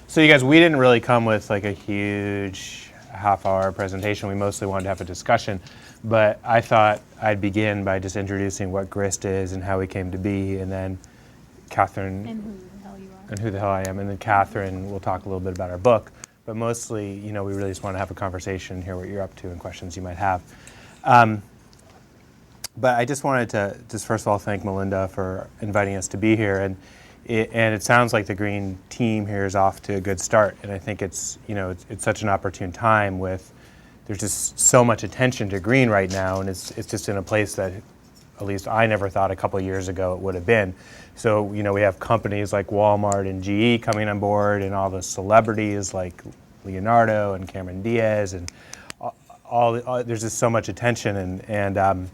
So you guys, we didn't really come with like a huge half-hour presentation. We mostly wanted to have a discussion. But I thought I'd begin by just introducing what GRIST is and how we came to be, and then Katherine... And who the hell you are. And who the hell I am. And then Katherine will talk a little bit about our book. But mostly, you know, we really just want to have a conversation, hear what you're up to, and questions you might have. But I just wanted to first of all thank Melinda for inviting us to be here. And it sounds like the Green team here is off to a good start. And I think it's, you know, it's such an opportune time with, there's just so much attention to green right now, and it's just in a place that at least I never thought a couple of years ago it would have been. So, you know, we have companies like Walmart and GE coming on board, and all the celebrities like Leonardo and Cameron Diaz, and there's just so much attention. And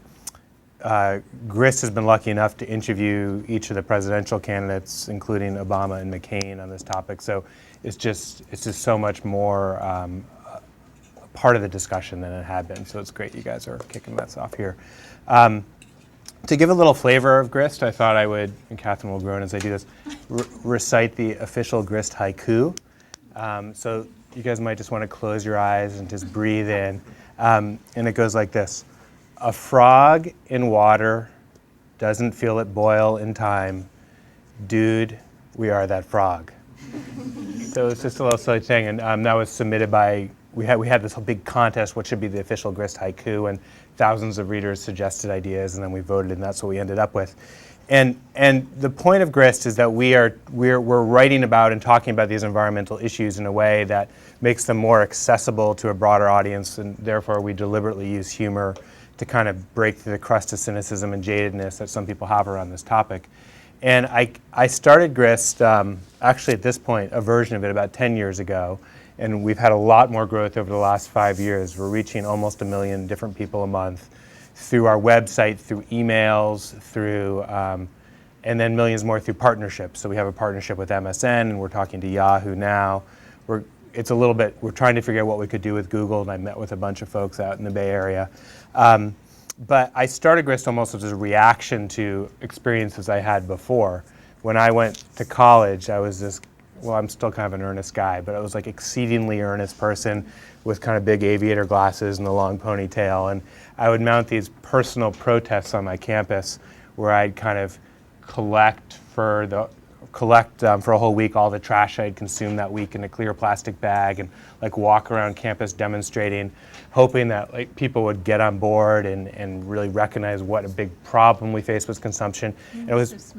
GRIST has been lucky enough to interview each of the presidential candidates, including Obama and McCain, on this topic. So it's just so much more part of the discussion than it had been. So it's great you guys are kicking us off here. To give a little flavor of GRIST, I thought I would, and Katherine will groan as I do this, recite the official GRIST haiku. So you guys might just want to close your eyes and just breathe in. And it goes like this. A frog in water doesn't feel it boil in time. Dude, we are that frog. So it's just a little silly thing, and that was submitted by, we had this whole big contest, what should be the official GRIST haiku, and thousands of readers suggested ideas, and then we voted, and that's what we ended up with. And the point of GRIST is that we're writing about and talking about these environmental issues in a way that makes them more accessible to a broader audience, and therefore we deliberately use humor to kind of break through the crust of cynicism and jadedness that some people have around this topic. And I started GRIST, actually at this point, a version of it about 10 years ago, and we've had a lot more growth over the last 5 years. We're reaching almost 1 million different people a month through our website, through emails, through, and then millions more through partnerships. So we have a partnership with MSN, and we're talking to Yahoo now. We're trying to figure out what we could do with Google, and I met with a bunch of folks out in the Bay Area. But I started GRIST almost as a reaction to experiences I had before. When I went to college, I was this, well, I'm still kind of an earnest guy, but I was like exceedingly earnest person with kind of big aviator glasses and a long ponytail. And I would mount these personal protests on my campus where I'd kind of collect for a whole week all the trash I'd consumed that week in a clear plastic bag, and like walk around campus demonstrating, hoping that like people would get on board and really recognize what a big problem we faced with consumption. And it was,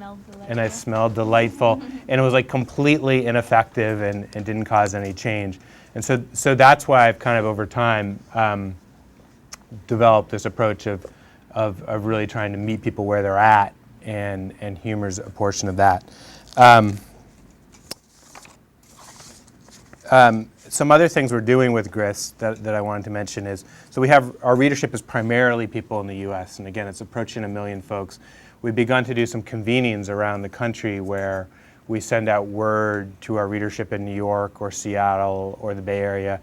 and I smelled delightful, and it was like completely ineffective and didn't cause any change. And so that's why I've kind of over time developed this approach of really trying to meet people where they're at, and humor's a portion of that. Some other things we're doing with GRIST that I wanted to mention is, so we have, our readership is primarily people in the US, and again, it's approaching 1 million folks. We've begun to do some convenings around the country where we send out word to our readership in New York or Seattle or the Bay Area,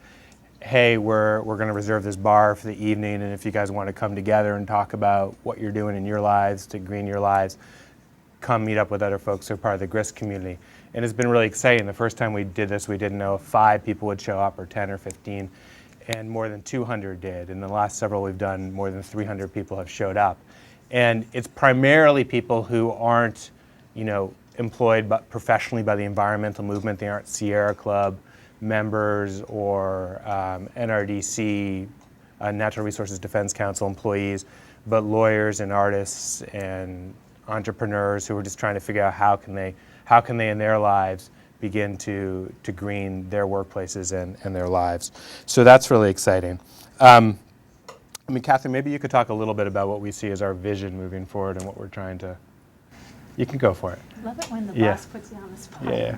hey, we're going to reserve this bar for the evening, and if you guys want to come together and talk about what you're doing in your lives to green your lives, come meet up with other folks who are part of the GRIST community. And it's been really exciting. The first time we did this, we didn't know if 5 people would show up or 10 or 15, and more than 200 did. In the last several we've done, more than 300 people have showed up. And it's primarily people who aren't, you know, employed professionally by the environmental movement. They aren't Sierra Club members or NRDC, Natural Resources Defense Council employees, but lawyers and artists and entrepreneurs who are just trying to figure out how can they in their lives begin to green their workplaces and their lives. So that's really exciting. I mean, Katherine, maybe you could talk a little bit about what we see as our vision moving forward and what we're trying to, you can go for it. I love it when the boss puts you on the spot. Yeah.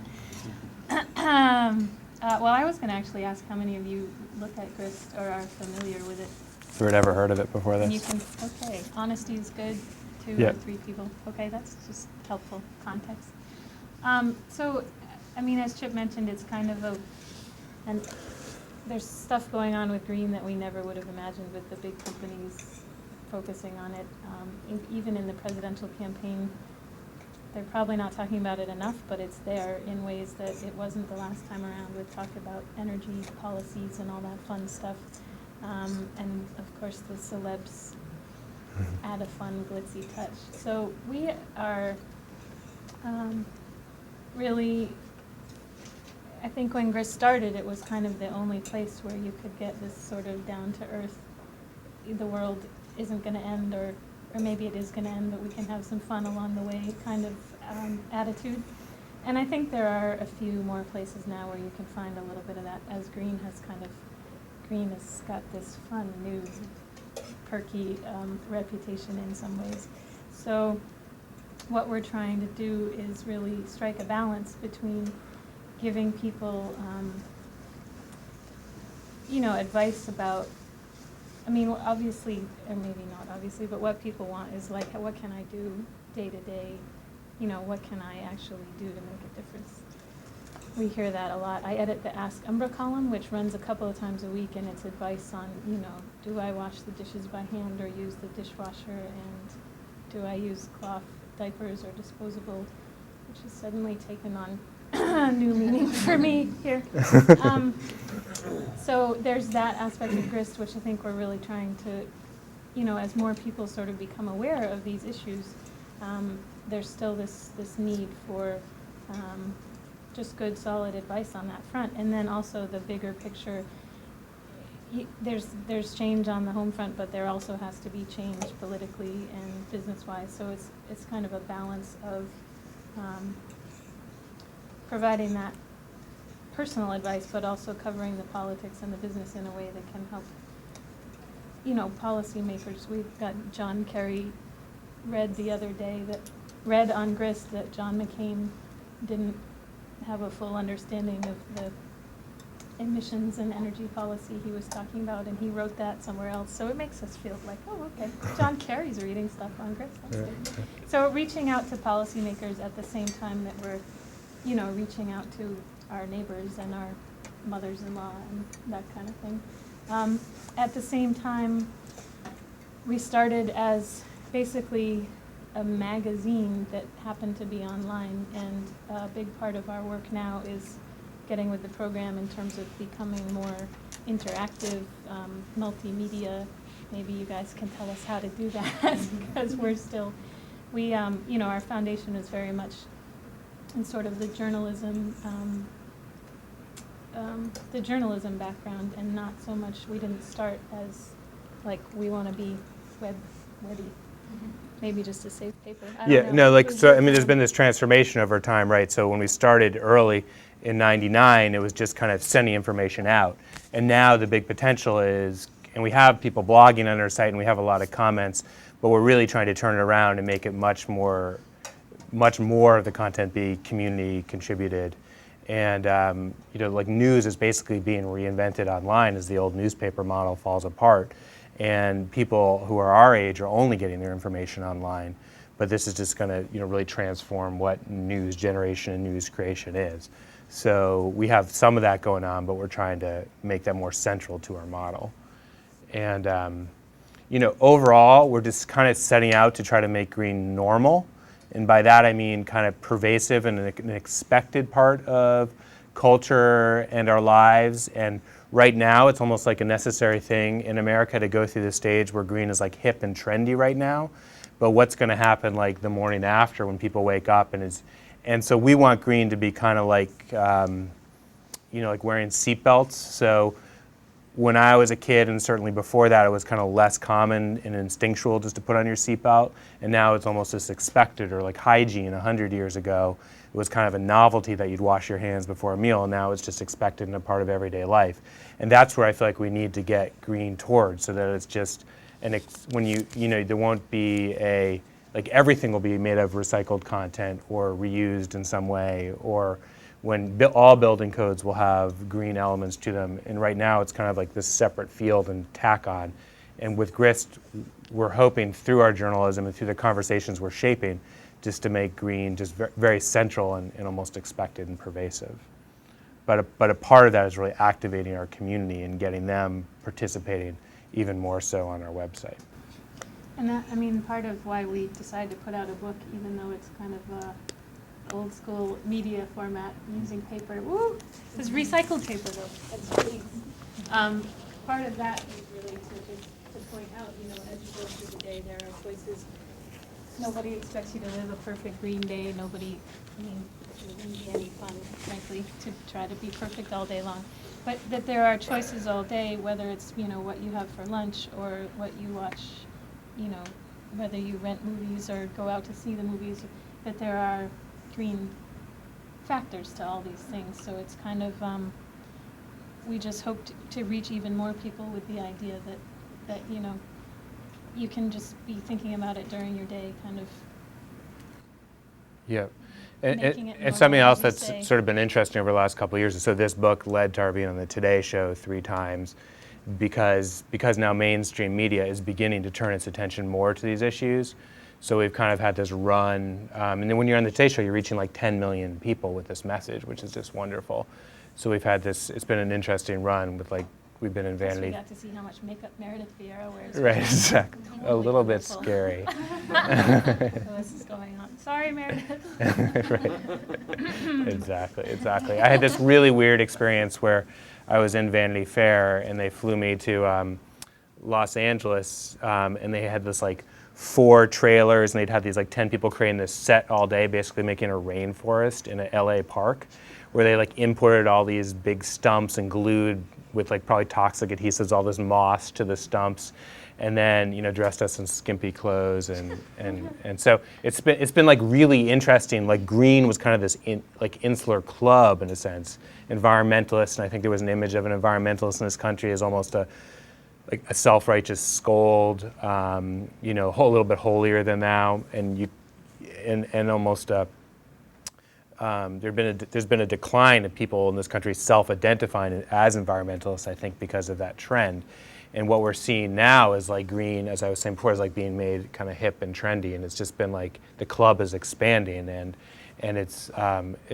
Well, I was going to actually ask how many of you look at GRIST or are familiar with it. If you had ever heard of it before this. And you can, okay, honesty is good, 2 or 3 people. Okay, that's just helpful context. So, I mean, as Chip mentioned, it's kind of and there's stuff going on with green that we never would have imagined with the big companies focusing on it. Even in the presidential campaign, they're probably not talking about it enough, but it's there in ways that it wasn't the last time around with talk about energy policies and all that fun stuff. And of course the celebs add a fun glitzy touch. So we are really, I think when Grist started, it was kind of the only place where you could get this sort of down-to-earth, the world isn't going to end, or maybe it is going to end, but we can have some fun along the way kind of attitude. And I think there are a few more places now where you can find a little bit of that, as Green has got this fun, new, perky reputation in some ways. So what we're trying to do is really strike a balance between giving people, advice about, obviously, or maybe not obviously, but what people want is like, what can I do day to day? What can I actually do to make a difference? We hear that a lot. I edit the Ask Umbra column, which runs a couple of times a week, and it's advice on, do I wash the dishes by hand or use the dishwasher, and do I use cloth diapers or disposable, which has suddenly taken on new meaning for me here. So there's that aspect of Grist, which I think we're really trying to, as more people sort of become aware of these issues, there's still this need for just good, solid advice on that front. And then also the bigger picture, there's change on the home front, but there also has to be change politically and business-wise. So it's kind of a balance of providing that personal advice, but also covering the politics and the business in a way that can help, policymakers. We've got John Kerry read the other day read on Grist that John McCain didn't have a full understanding of the emissions and energy policy he was talking about, and he wrote that somewhere else. So it makes us feel like, oh, okay, John Kerry's reading stuff on Grist. That's good. So reaching out to policymakers at the same time that we're, reaching out to our neighbors and our mothers-in-law and that kind of thing. At the same time, we started as basically a magazine that happened to be online, and a big part of our work now is getting with the program in terms of becoming more interactive, multimedia. Maybe you guys can tell us how to do that, because we're still, our foundation is very much in sort of the journalism background, and not so much, we didn't start as like, we want to be webby. Maybe just to save paper. There's been this transformation over time, right? So when we started early in '99, it was just kind of sending information out. And now the big potential is, and we have people blogging on our site, and we have a lot of comments, but we're really trying to turn it around and make it much more of the content be community contributed. And, news is basically being reinvented online as the old newspaper model falls apart. And people who are our age are only getting their information online. But this is just going to, really transform what news generation and news creation is. So we have some of that going on, but we're trying to make that more central to our model. And, overall, we're just kind of setting out to try to make green normal. And by that I mean kind of pervasive and an expected part of culture and our lives. And right now it's almost like a necessary thing in America to go through this stage where green is like hip and trendy right now. But what's going to happen like the morning after when people wake up and so we want green to be kind of like, like wearing seatbelts. So when I was a kid, and certainly before that, it was kind of less common and instinctual just to put on your seatbelt. And now it's almost just expected, or like hygiene 100 years ago. It was kind of a novelty that you'd wash your hands before a meal, and now it's just expected and a part of everyday life. And that's where I feel like we need to get green towards, so that it's just, there won't be everything will be made of recycled content or reused in some way, or when all building codes will have green elements to them. And right now it's kind of like this separate field and tack on. And with Grist, we're hoping through our journalism and through the conversations we're shaping, just to make green just very central and almost expected and pervasive. But a part of that is really activating our community and getting them participating even more so on our website. And that, I mean, part of why we decided to put out a book, even though it's kind of a old school media format using paper. Woo! It's recycled paper though. That's sweet. Part of that is really to point out, as you go through the day, there are choices. Nobody expects you to live a perfect green day. Nobody, it wouldn't be any fun, frankly, to try to be perfect all day long. But that there are choices all day, whether it's, what you have for lunch or what you watch, whether you rent movies or go out to see the movies, that there are green factors to all these things. So it's kind of, we just hope to reach even more people with the idea that you can just be thinking about it during your day, kind of. Yeah. Making it And something normal, else as you that's say. sort of been interesting over the last couple of years. So this book led to our being on the Today Show 3 times because now mainstream media is beginning to turn its attention more to these issues. So we've kind of had this run. And then when you're on the Today Show, you're reaching like 10 million people with this message, which is just wonderful. So we've had this, it's been an interesting run with we've been in Plus Vanity. we got to see how much makekeup Meredith Vieira wears. Right, exactly. A Holy little bit wonderful. scary. So this is going on. Sorry, Meredith. Right. Exactly. I had this really weird experience where I was in Vanity Fair and they flew me to Los Angeles and they had this 4 trailers and they'd have these 10 people creating this set all day, basically making a rainforest in an LA park where they imported all these big stumps and glued with probably toxic adhesives all this moss to the stumps, and then dressed us in skimpy clothes and so it's been really interesting. Green was kind of this insular club in a sense, environmentalists, and I think there was an image of an environmentalist in this country as almost a self-righteous scold, a little bit holier than thou, and almost there's been a decline of people in this country self-identifying as environmentalists, I think, because of that trend. And what we're seeing now is green, as I was saying before, is being made kind of hip and trendy, and it's just been the club is expanding, and it's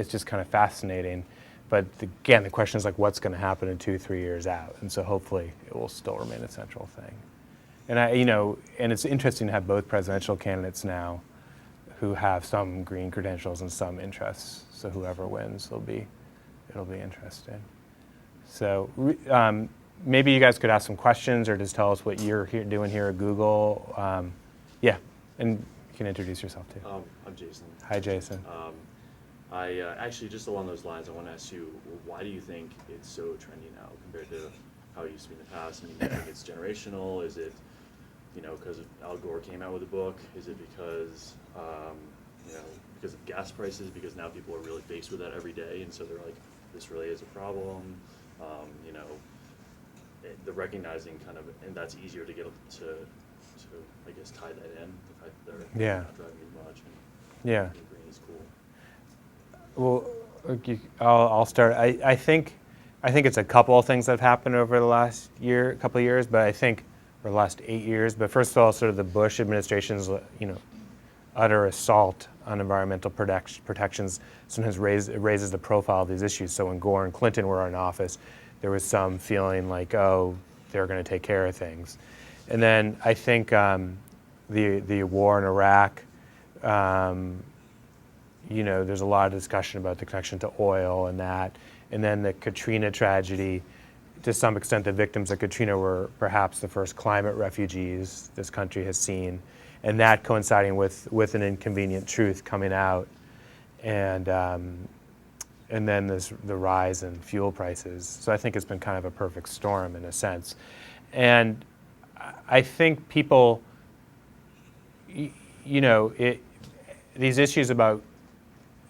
just kind of fascinating. But again, the question is what's going to happen in 2-3 years out, and so hopefully it will still remain a central thing. And and it's interesting to have both presidential candidates now who have some green credentials and some interests. So whoever wins, it'll be interesting. So maybe you guys could ask some questions or just tell us what you're doing here at Google. Yeah, and you can introduce yourself too. I'm Jason. Hi, Jason. I actually, just along those lines, I want to ask you, why do you think it's so trendy now compared to how it used to be in the past? I mean, do you think it's generational? Is it, because Al Gore came out with a book? Is it because, because of gas prices? Because now people are really faced with that every day, and so they're this really is a problem. The recognizing kind of, and that's easier to get to I guess tie that in. The fact that they're not driving as much. And Yeah. green is cool. Well, I'll start. I think it's a couple of things that have happened over the last couple of years, but I think, or the last 8 years. But first of all, sort of the Bush administration's, utter assault on environmental protections sometimes raises the profile of these issues. So when Gore and Clinton were in office, there was some feeling oh, they're going to take care of things. And then I think the war in Iraq. There's a lot of discussion about the connection to oil and that. And then the Katrina tragedy, to some extent the victims of Katrina were perhaps the first climate refugees this country has seen. And that coinciding with an inconvenient truth coming out. And then there's the rise in fuel prices. So I think it's been kind of a perfect storm in a sense. And I think people, these issues about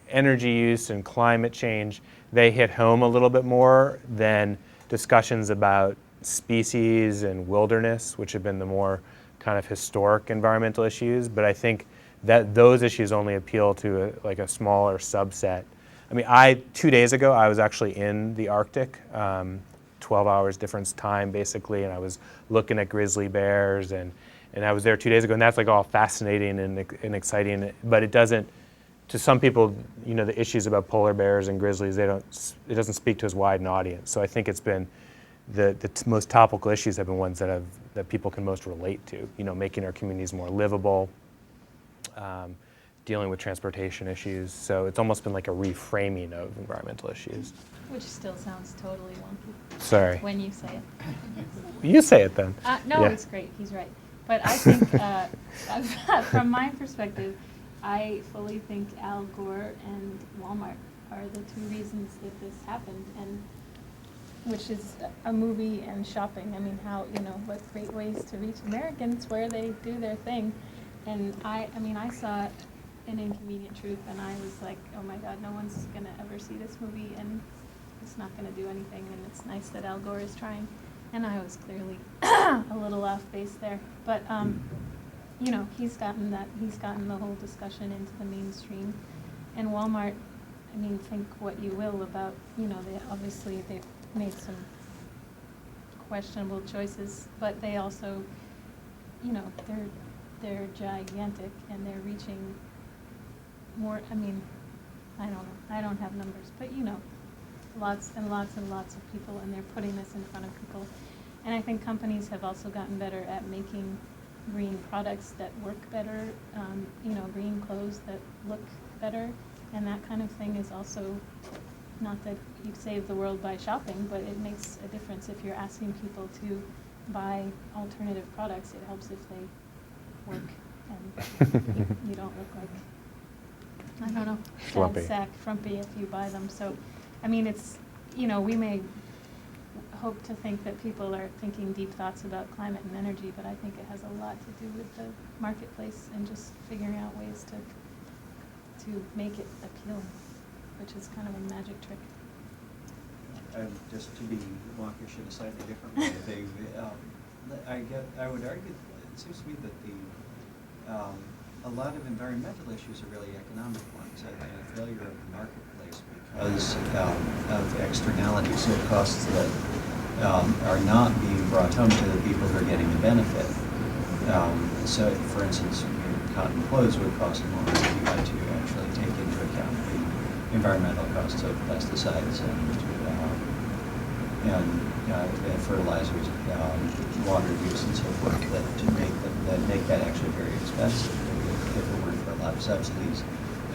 energy use and climate change, they hit home a little bit more than discussions about species and wilderness, which have been the more kind of historic environmental issues. But I think that those issues only appeal to a smaller subset. I mean, 2 days ago, I was actually in the Arctic, 12 hours difference time basically, and I was looking at grizzly bears, and I was there 2 days ago, and that's all fascinating and exciting, but it doesn't, to some people, the issues about polar bears and grizzlies, it doesn't speak to as wide an audience. So I think it's been most topical issues have been ones that people can most relate to. You know, making our communities more livable, dealing with transportation issues. So it's almost been like a reframing of environmental issues. Which still sounds totally wonky Sorry. when you say it. You say it then. No, Yeah. it's great. He's right. But I think, from my perspective, I fully think Al Gore and Walmart are the two reasons that this happened, and which is a movie and shopping. I mean, how, what great ways to reach Americans where they do their thing. And I saw An Inconvenient Truth, and I was like, oh my God, no one's going to ever see this movie, and it's not going to do anything, and it's nice that Al Gore is trying. And I was clearly a little off base there. But, he's gotten the whole discussion into the mainstream. And Walmart, think what you will about, they've made some questionable choices, but they also, they're gigantic, and they're reaching more, I don't know, I don't have numbers, but lots and lots and lots of people, and they're putting this in front of people. And I think companies have also gotten better at making green products that work better, green clothes that look better, and that kind of thing is also, not that you save the world by shopping, but it makes a difference if you're asking people to buy alternative products. It helps if they work and you don't look like, I don't know, Frumpy. sad sack, frumpy if you buy them. So, it's, we may hope to think that people are thinking deep thoughts about climate and energy, but I think it has a lot to do with the marketplace and just figuring out ways to make it appealing, which is kind of a magic trick. Just to be wonkish in a slightly different way, I would argue, it seems to me that a lot of environmental issues are really economic ones, and a failure of the marketplace because of externalities, so costs that are not being brought home to the people who are getting the benefit. So, for instance, cotton clothes would cost more if you had to actually take into account the environmental costs of pesticides and fertilizers, water use, and so forth that make that actually very expensive if it weren't for a lot of subsidies,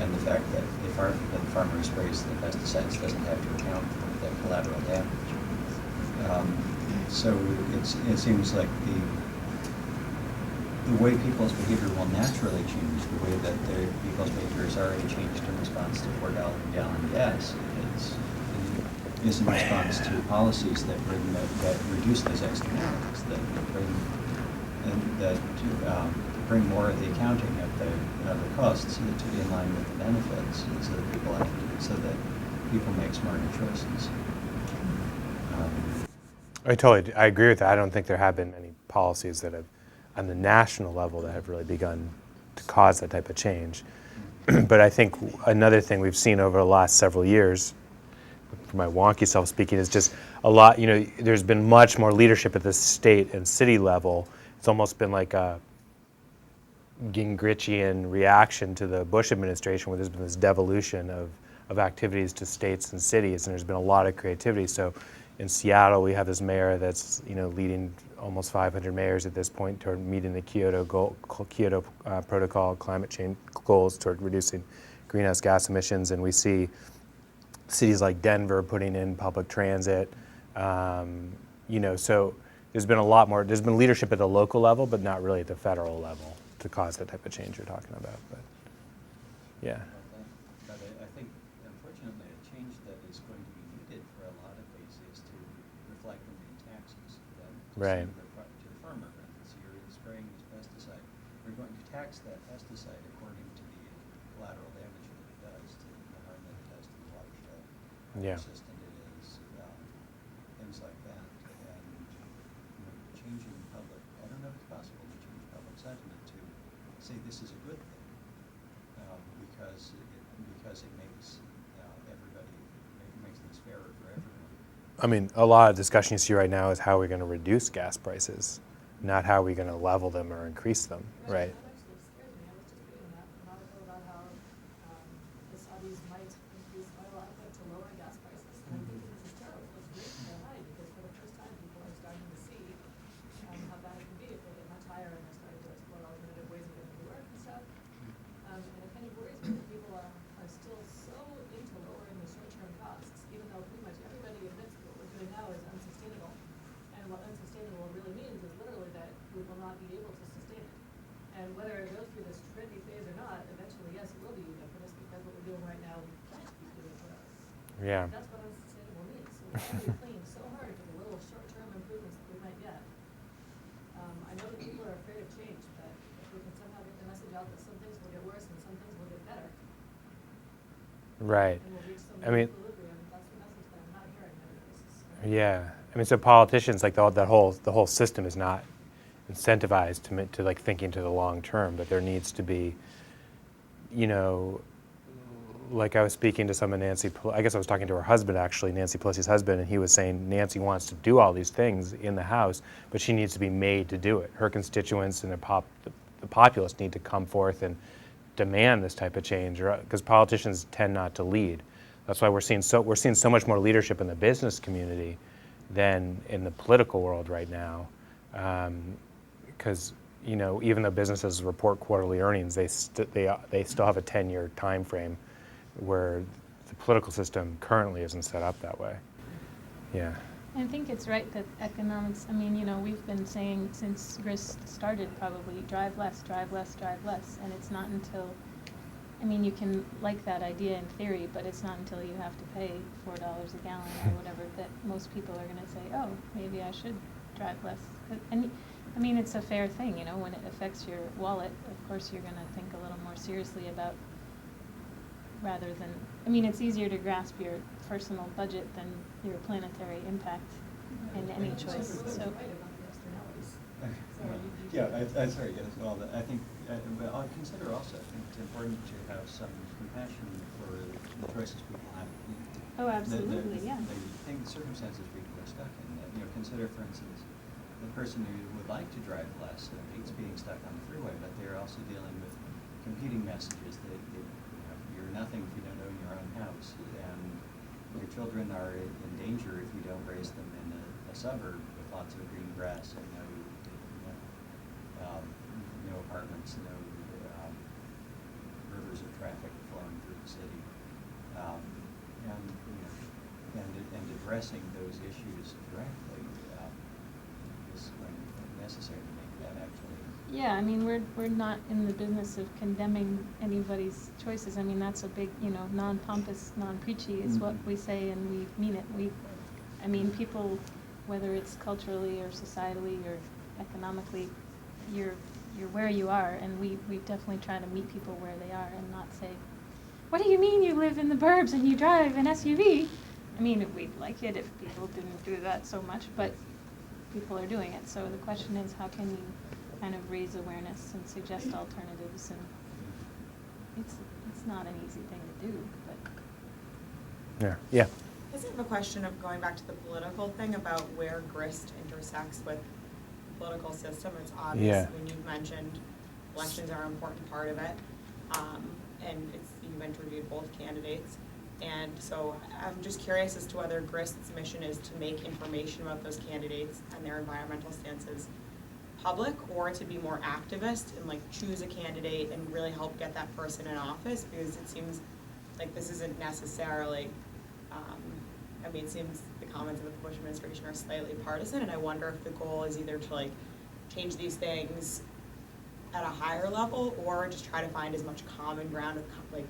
and the fact that the farmer who sprays the pesticides doesn't have to account for the collateral damage. So it seems like the way people's behavior will naturally change, the way that people's behavior has already changed in response to $4 a gallon gas, is in response to policies that reduce those externalities, that bring more of the accounting of the costs in line with the benefits, so that people make smarter choices. I agree with that. I don't think there have been many policies that have, on the national level, that have really begun to cause that type of change. But I think another thing we've seen over the last several years, for my wonky self speaking, is just a lot, there's been much more leadership at the state and city level. It's almost been like a Gingrichian reaction to the Bush administration, where there's been this devolution of activities to states and cities, and there's been a lot of creativity. So in Seattle, we have this mayor that's leading almost 500 mayors at this point toward meeting the Kyoto Protocol climate change goals toward reducing greenhouse gas emissions, and we see cities like Denver putting in public transit. So there's been a lot more. There's been leadership at the local level, but not really at the federal level to cause that type of change you're talking about. But yeah. But I think, unfortunately, a change that is going to be needed for a lot of these is to reflect them in taxes. Right. To the farmer, so you're spraying this pesticide. We're going to tax that pesticide according to the collateral damage that it does, to the harm that it does to the watershed, how Yeah. persistent it is, things like that. And changing public, I don't know if it's possible to change public sentiment to say this is a good thing, because it makes everybody, it makes things fairer for everyone. A lot of discussion you see right now is how we're going to reduce gas prices, not how we're going to level them or increase them, right? That actually scares me. I was just reading an article about how the Saudis might increase oil output to lower gas prices. And I think this is terrible. It's great for high because for the first time people Yeah. That's what unsustainable means. So we're going to be clinging so hard to the little short-term improvements that we might get. I know that people are afraid of change, but if we can somehow get the message out that some things will get worse and some things will get better, Right. and we'll reach some I mean, equilibrium, that's the message that I'm not hearing many places. yeah. I mean, so politicians, like the whole system is not incentivized to like thinking to the long term, but there needs to be, you know, like I was speaking to someone, I guess I was talking to her husband actually, Nancy Pelosi's husband, and he was saying Nancy wants to do all these things in the House, but she needs to be made to do it. Her constituents and the populace need to come forth and demand this type of change, because politicians tend not to lead. That's why we're seeing so much more leadership in the business community than in the political world right now, because you know, even though businesses report quarterly earnings, they still have a 10-year time frame, where the political system currently isn't set up that way. Yeah. I think it's right that economics, I mean, you know, we've been saying since Grist started probably, drive less, drive less, drive less. And it's not until, I mean, you can like that idea in theory, but it's not until you have to pay $4 a gallon or whatever that most people are going to say, oh, maybe I should drive less. And I mean, it's a fair thing, you know, when it affects your wallet, of course you're going to think a little more seriously about, rather than, I mean, it's easier to grasp your personal budget than your planetary impact in any choice, so. Right about the externalities. Yeah, I'm sorry, yes, well, I think, but I'll consider also, I think it's important to have some compassion for the choices people have. Oh, absolutely, yeah. The circumstances people are stuck in. You know, consider, for instance, the person who would like to drive less and hates being stuck on the freeway, but they're also dealing with competing messages that you know, you're nothing if you don't own your own house, and your children are in danger if you don't raise them in a suburb with lots of green grass and no apartments, no rivers of traffic flowing through the city, and addressing those issues directly is necessary to make that actually. Yeah, I mean, we're not in the business of condemning anybody's choices. I mean, that's a big, you know, non-pompous, non-preachy is what we say, and we mean it. I mean, people, whether it's culturally or societally or economically, you're where you are, and we definitely try to meet people where they are and not say, what do you mean you live in the burbs and you drive an SUV? I mean, we'd like it if people didn't do that so much, but people are doing it. So the question is, how can you kind of raise awareness and suggest alternatives? And it's not an easy thing to do, but. Yeah. I just have a question of going back to the political thing about where Grist intersects with the political system. It's obvious. Yeah. I mean, you've mentioned elections are an important part of it, and you've interviewed both candidates. And so I'm just curious as to whether Grist's mission is to make information about those candidates and their environmental stances public, or to be more activist and like choose a candidate and really help get that person in office, because it seems like this isn't necessarily, I mean, it seems the comments of the Bush administration are slightly partisan, and I wonder if the goal is either to like change these things at a higher level, or just try to find as much common ground of like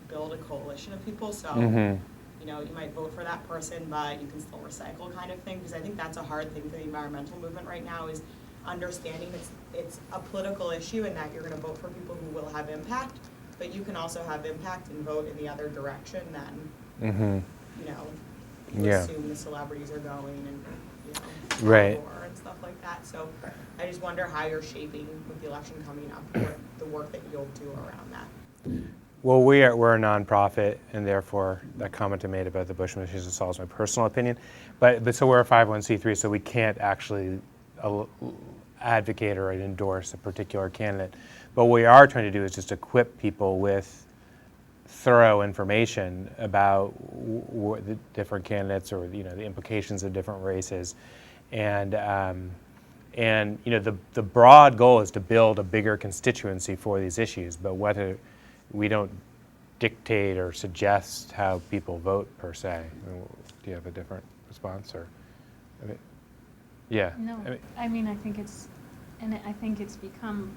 build a coalition of people. So, you know, you might vote for that person, but you can still recycle kind of thing, because I think that's a hard thing for the environmental movement right now, is understanding it's a political issue and that you're going to vote for people who will have impact, but you can also have impact and vote in the other direction than, you know, you assume the celebrities are going and, you know, Right. and stuff like that. So I just wonder how you're shaping, with the election coming up, what the work that you'll do around that. Well, we're a nonprofit, and therefore that comment I made about the Bush administration solves my personal opinion. But so we're a 501c3, so we can't actually advocate or endorse a particular candidate. But what we are trying to do is just equip people with thorough information about the different candidates, or you know, the implications of different races, and you know, the broad goal is to build a bigger constituency for these issues. But whether we don't dictate or suggest how people vote per se. I mean, do you have a different response, or? I mean, yeah. No, I mean, I think it's become,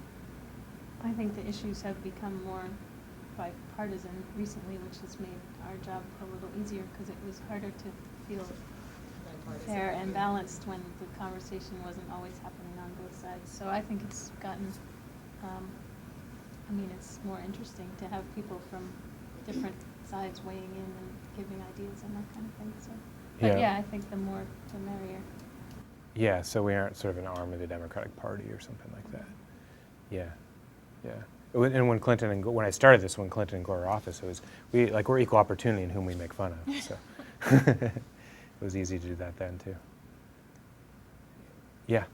I think the issues have become more bipartisan recently, which has made our job a little easier because it was harder to feel fair and balanced when the conversation wasn't always happening on both sides. So I think it's gotten, it's more interesting to have people from different sides weighing in and giving ideas and that kind of thing. So, but yeah, I think the more the merrier. Yeah, so we aren't sort of an arm of the Democratic Party or something like that. Yeah, yeah. And when I started this, when Clinton and Gore were office, we're equal opportunity in whom we make fun of. So it was easy to do that then too. Yeah.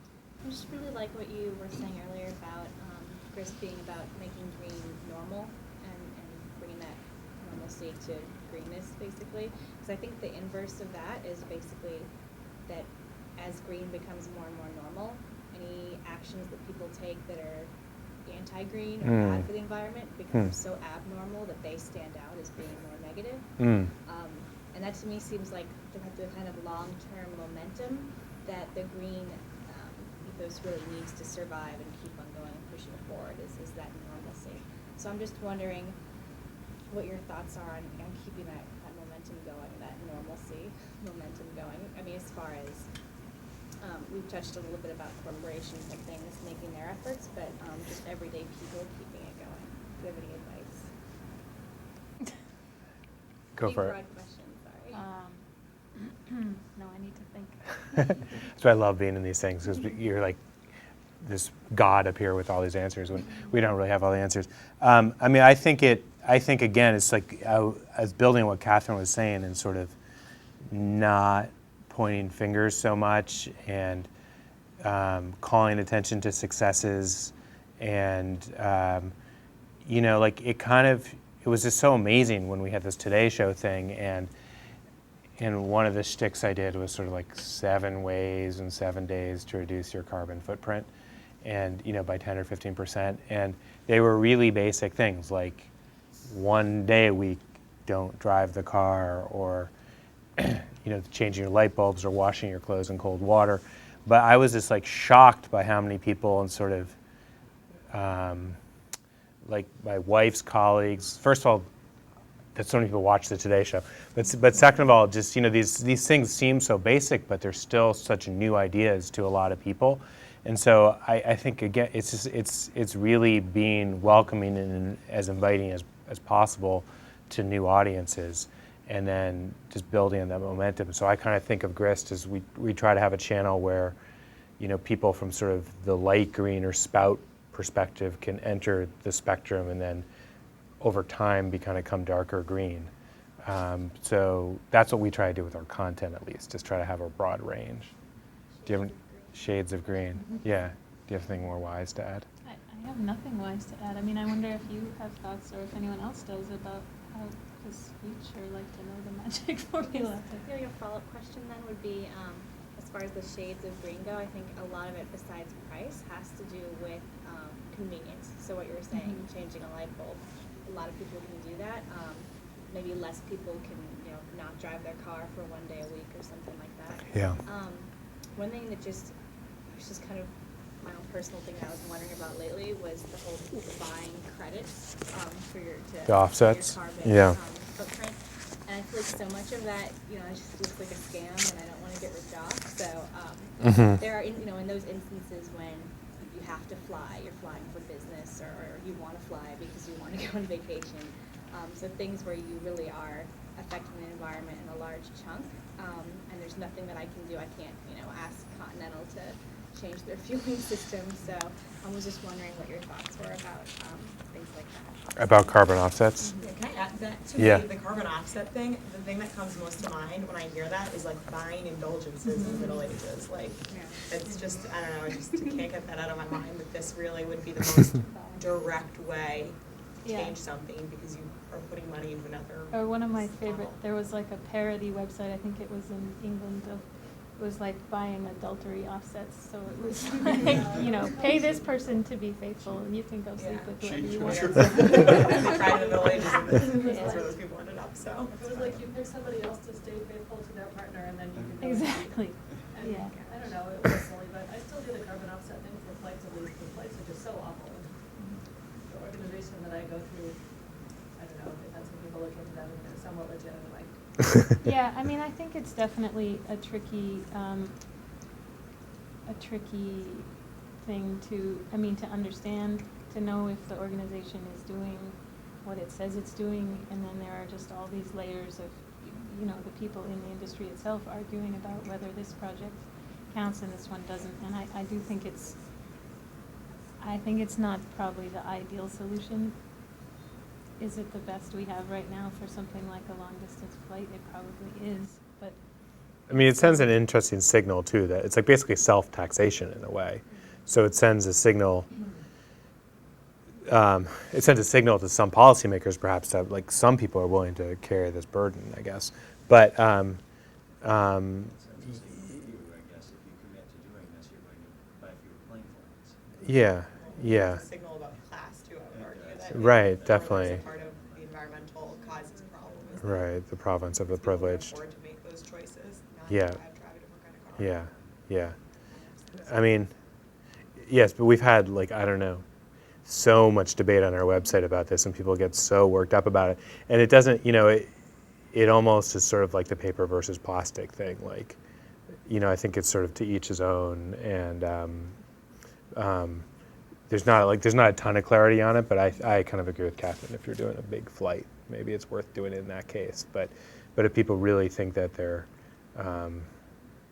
I just really like what you were saying earlier about grist being about making green normal and bringing that normalcy to greenness, basically. Because I think the inverse of that is basically that as green becomes more and more normal, any actions that people take that are anti-green or bad for the environment become so abnormal that they stand out as being more negative. And that to me seems like the kind of long-term momentum that the green ethos really needs to survive and keep on going and pushing forward is that normalcy. So I'm just wondering what your thoughts are on keeping that momentum going, that normalcy momentum going. I mean, as far as we've touched a little bit about corporations and things making their efforts, but just everyday people keeping it going. Do you have any advice? Go Big for it. broad question, sorry. No, I need to think. That's why I love being in these things, because you're like this god up here with all these answers when we don't really have all the answers. I think again, it's like I was building on what Katherine was saying and sort of not pointing fingers so much and calling attention to successes and it was just so amazing when we had this Today Show thing, and one of the shticks I did was sort of like 7 ways in 7 days to reduce your carbon footprint, and by 10 or 15%, and they were really basic things like 1 day a week don't drive the car, or changing your light bulbs or washing your clothes in cold water. But I was just like shocked by how many people and sort of like my wife's colleagues. First of all, that so many people watch the Today Show. But second of all, just these things seem so basic, but they're still such new ideas to a lot of people. And so I think again, it's really being welcoming and as inviting as possible to new audiences, and then just building on that momentum. So I kind of think of grist as we try to have a channel where people from sort of the light green or spout perspective can enter the spectrum and then over time become darker green. So that's what we try to do with our content, at least, just try to have a broad range. Do you have any shades of green? Yeah. Do you have anything more wise to add? I have nothing wise to add. I wonder if you have thoughts or if anyone else does about how, because we'd sure like to know the magic formula. I feel like a follow-up question then would be, as far as the shades of green go, I think a lot of it besides price has to do with convenience. So what you were saying, changing a light bulb, a lot of people can do that. Maybe less people can, not drive their car for 1 day a week or something like that. Yeah. One thing that was just kind of my own personal thing that I was wondering about lately was the whole buying credits for the offsets. Your carbon footprint. And I feel like so much of that, it just looks like a scam, and I don't want to get ripped off. So there are, in those instances when you have to fly, you're flying for business, or you want to fly because you want to go on vacation. So things where you really are affecting the environment in a large chunk, and there's nothing that I can do. I can't, ask Continental to change their fueling system. So I was just wondering what your thoughts were about things like that. About carbon offsets? Yeah, can I add that to Yeah. the carbon offset thing? The thing that comes most to mind when I hear that is like buying indulgences in the Middle Ages. Like, it's just, I don't know, I just can't get that out of my mind that this really would be the most direct way to change something, because you are putting money into another. Or one of my favorite, there was like a parody website, I think it was in England, it was like buying adultery offsets. So it was like, pay this person to be faithful and you can go sleep with whoever you want. The pride of the Middle Ages, that's where those people ended up, so. It was like you pick somebody else to stay faithful to their partner, and then you can go. Exactly. And Yeah. I don't know, it was silly, but I still do the carbon offset thing for flights, at least. The flights are just so awful. The organization that I go through, I Yeah, I mean, I think it's definitely a tricky thing to understand, to know if the organization is doing what it says it's doing, and then there are just all these layers of, the people in the industry itself arguing about whether this project counts and this one doesn't. And I do think it's not probably the ideal solution. Is it the best we have right now for something like a long-distance flight? It probably is, but. I mean, it sends an interesting signal too, that it's like basically self-taxation in a way. So it sends a signal. It sends a signal to some policymakers, perhaps, that like some people are willing to carry this burden, I guess. But It sends a signal to you, I guess, if you commit to doing this, you're going to buy fewer plane flights. yeah, It's a signal about class too, I would argue. That Right, is definitely. a part of the environmental causes problem. Is that right. The province of the people can privileged. afford to make those choices, not Yeah. drive a different kind of car. Yeah. I mean, yes, but we've had so much debate on our website about this, and people get so worked up about it, and it doesn't, it almost is sort of like the paper versus plastic thing. Like, I think it's sort of to each his own, and there's not a ton of clarity on it. But I kind of agree with Katherine. If you're doing a big flight, maybe it's worth doing it in that case. But if people really think that they're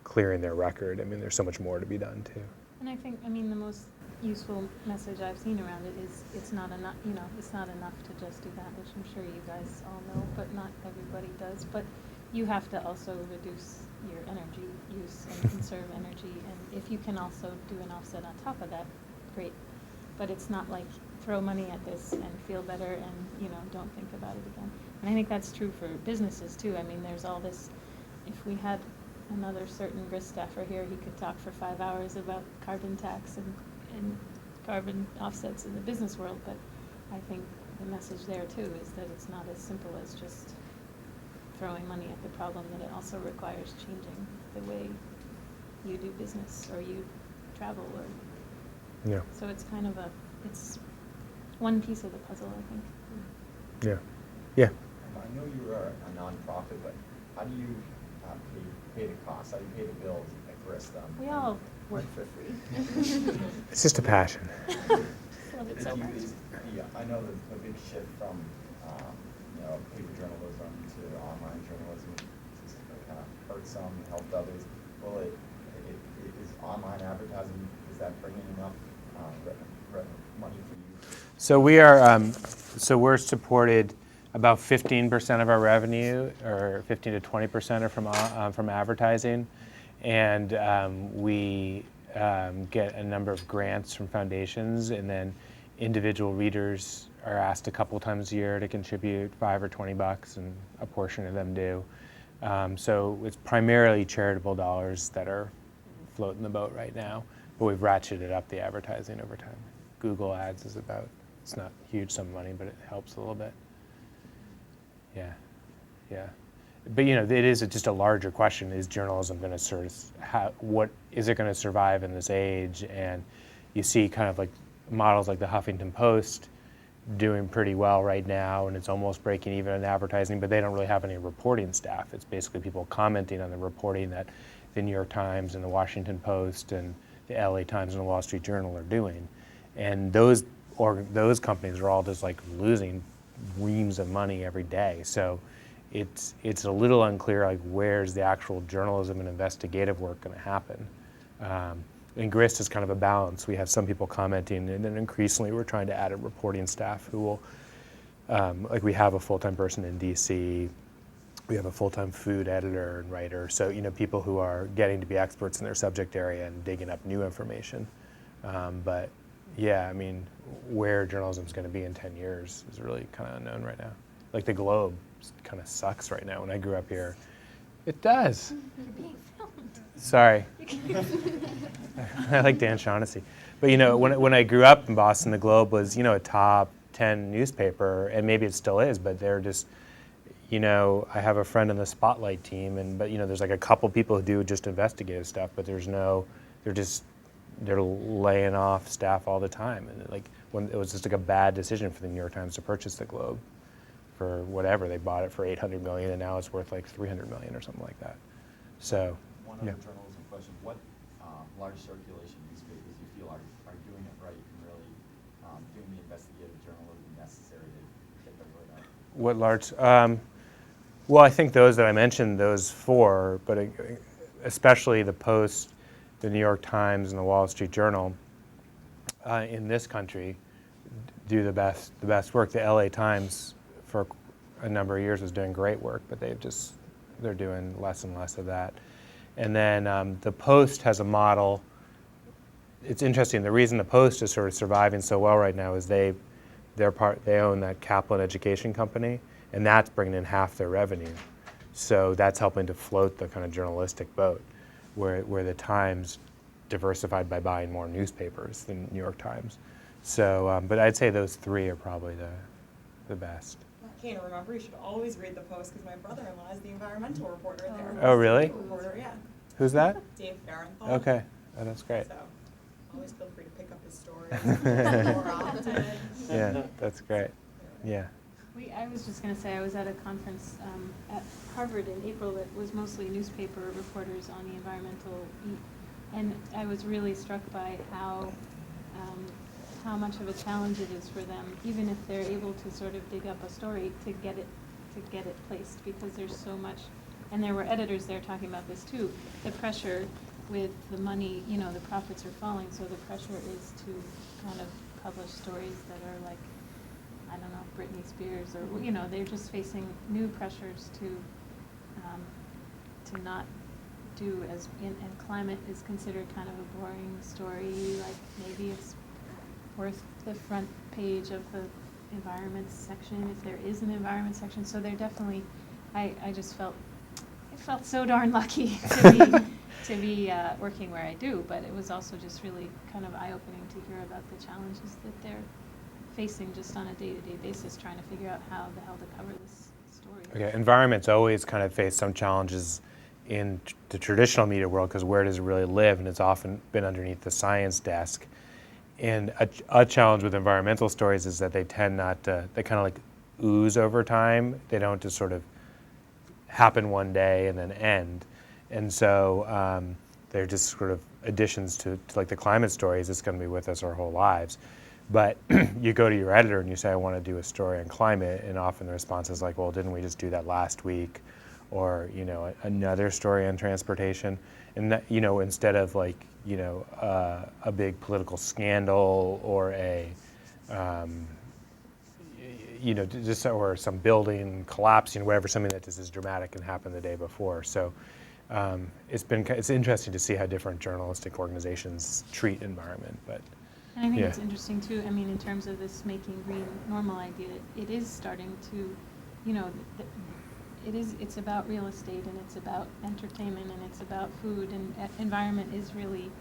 clearing their record, I mean, there's so much more to be done too. And I think, the most useful message I've seen around it is it's not enough, it's not enough to just do that, which I'm sure you guys all know, but not everybody does. But you have to also reduce your energy use and conserve energy, and if you can also do an offset on top of that, great. But it's not like throw money at this and feel better and, don't think about it again. And I think that's true for businesses too. I mean, there's all this, if we had another certain GRIS staffer here, he could talk for 5 hours about carbon tax and carbon offsets in the business world, but I think the message there too is that it's not as simple as just throwing money at the problem, that it also requires changing the way you do business or you travel, or Yeah. so it's kind of it's one piece of the puzzle, I think. Yeah. I know you are a nonprofit, but how do you pay the costs? How do you pay the bills at GRIS? We all work for free. It's just a passion. Love it so much. Yeah, I know that the big shift from paper journalism to online journalism just kind of hurt some, helped others. Well, is online advertising, is that bringing enough money for you? So we are. So we're supported. About 15% of our revenue, or 15 to 20%, are from advertising, and we get a number of grants from foundations, and then individual readers are asked a couple times a year to contribute $5 or $20, and a portion of them do. So it's primarily charitable dollars that are floating the boat right now, but we've ratcheted up the advertising over time. Google Ads is it's not a huge sum of money, but it helps a little bit. Yeah. But it is just a larger question: is journalism going to what is it going to survive in this age? And you see kind of like models like the Huffington Post doing pretty well right now, and it's almost breaking even in advertising, but they don't really have any reporting staff. It's basically people commenting on the reporting that the New York Times and the Washington Post and the LA Times and the Wall Street Journal are doing. And those companies are all just like losing reams of money every day. So it's a little unclear, like, where's the actual journalism and investigative work going to happen. And GRIS is kind of a balance. We have some people commenting, and then increasingly we're trying to add a reporting staff who will, like, we have a full-time person in DC, we have a full-time food editor and writer, so people who are getting to be experts in their subject area and digging up new information. But yeah, I mean, where journalism is going to be in 10 years is really kind of unknown right now. Like the Globe kind of sucks right now. When I grew up here, it does. You're being filmed. Sorry. I like Dan Shaughnessy. But when I grew up in Boston, the Globe was a top 10 newspaper, and maybe it still is, but they're just, I have a friend in the Spotlight team, but there's like a couple people who do just investigative stuff, but they're laying off staff all the time, and when it was just like a bad decision for the New York Times to purchase the Globe for whatever. They bought it for $800 million, and now it's worth like $300 million or something like that. So, One yeah. other journalism question: what large circulation newspapers you feel are doing it right and really doing the investigative journalism necessary to get the word out? What large? Well, I think those that I mentioned, those four, but especially the Post, the New York Times, and the Wall Street Journal in this country do the best work. The LA Times for a number of years was doing great work, but they're doing less and less of that. And then the Post has a model. It's interesting. The reason the Post is sort of surviving so well right now is they own that Kaplan Education Company, and that's bringing in half their revenue. So that's helping to float the kind of journalistic boat, where the Times diversified by buying more newspapers than New York Times. So, but I'd say those three are probably the best. I can't remember, you should always read the Post, because my brother-in-law is the environmental reporter there. Oh, really? Reporter, yeah. Who's that? Dave Farenthal. Okay, oh, that's great. So, always feel free to pick up his stories more often. Yeah, that's great. Yeah. I was just going to say, I was at a conference at Harvard in April that was mostly newspaper reporters on the environmental beat, and I was really struck by how much of a challenge it is for them, even if they're able to sort of dig up a story, to get it placed, because there's so much. And there were editors there talking about this too. The pressure with the money, the profits are falling, so the pressure is to kind of publish stories that are like, I don't know, Britney Spears, or they're just facing new pressures to not do as. And climate is considered kind of a boring story. Like maybe it's worth the front page of the environment section if there is an environment section. So they're definitely. I felt so darn lucky to be working where I do, but it was also just really kind of eye-opening to hear about the challenges that they're facing just on a day-to-day basis, trying to figure out how the hell to cover this story. Okay, environment's always kind of faced some challenges in the traditional media world, because where does it really live? And it's often been underneath the science desk. And a challenge with environmental stories is that they tend not to, they kind of like ooze over time. They don't just sort of happen one day and then end. And so they're just sort of additions to like the climate stories. It's going to be with us our whole lives. But you go to your editor and you say, I want to do a story on climate, and often the response is like, well, didn't we just do that last week? Or, another story on transportation. And that, instead of like, a big political scandal or or some building collapse, whatever, something that just is dramatic and happened the day before. So it's interesting to see how different journalistic organizations treat environment. But and I think it's interesting too. I mean, in terms of this making green normal idea, it is starting to, it's about real estate, and it's about entertainment, and it's about food, and environment is really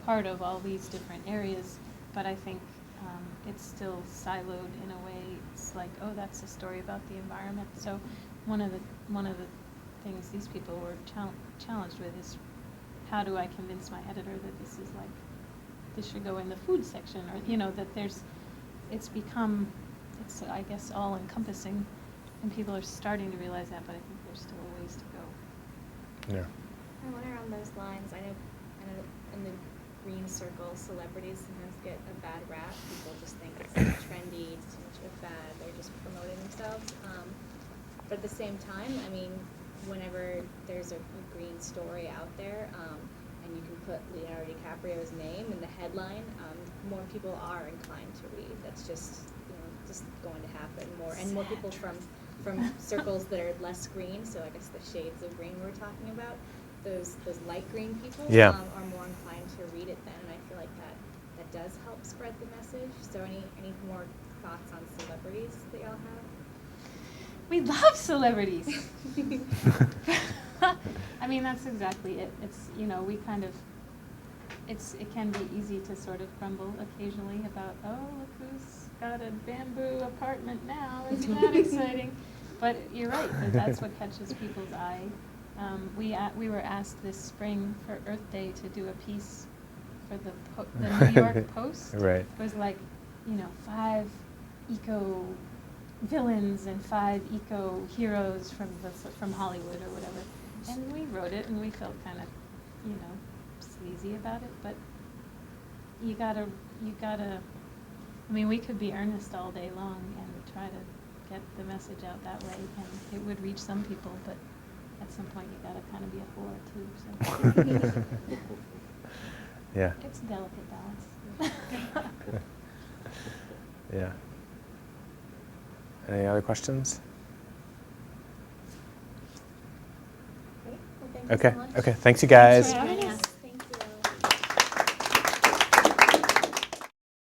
part of all these different areas. But I think it's still siloed in a way. It's like, oh, that's a story about the environment. So one of the things these people were challenged with is, how do I convince my editor that this should go in the food section, or that it's I guess all encompassing. And people are starting to realize that, but I think there's still a ways to go. Yeah. I wonder on those lines, I know in the green circle, celebrities sometimes get a bad rap. People just think it's like trendy, it's too much of a fad, they're just promoting themselves. But at the same time, I mean, whenever there's a green story out there, and you can put Leonardo DiCaprio's name in the headline, more people are inclined to read. That's just going to happen more, and more people from circles that are less green. So I guess the shades of green we're talking about, those light green people are more inclined to read it then, and I feel like that does help spread the message. So any more thoughts on celebrities that y'all have? We love celebrities. I mean, that's exactly it. It's, we kind of, it can be easy to sort of grumble occasionally about, oh, look who's got a bamboo apartment now, isn't that exciting? But you're right, that's what catches people's eye. We were asked this spring for Earth Day to do a piece for the New York Post. Right. It was like, 5 eco villains and 5 eco heroes from Hollywood or whatever. And we wrote it, and we felt kind of, sleazy about it. But you gotta. I mean, we could be earnest all day long and try to get the message out that way, and it would reach some people. But at some point, you gotta kind of be a whore too. So. Yeah. It's a delicate balance. Yeah. Any other questions? Great. Well, thank you Okay. so much. Okay. Thanks, you guys. Thanks for having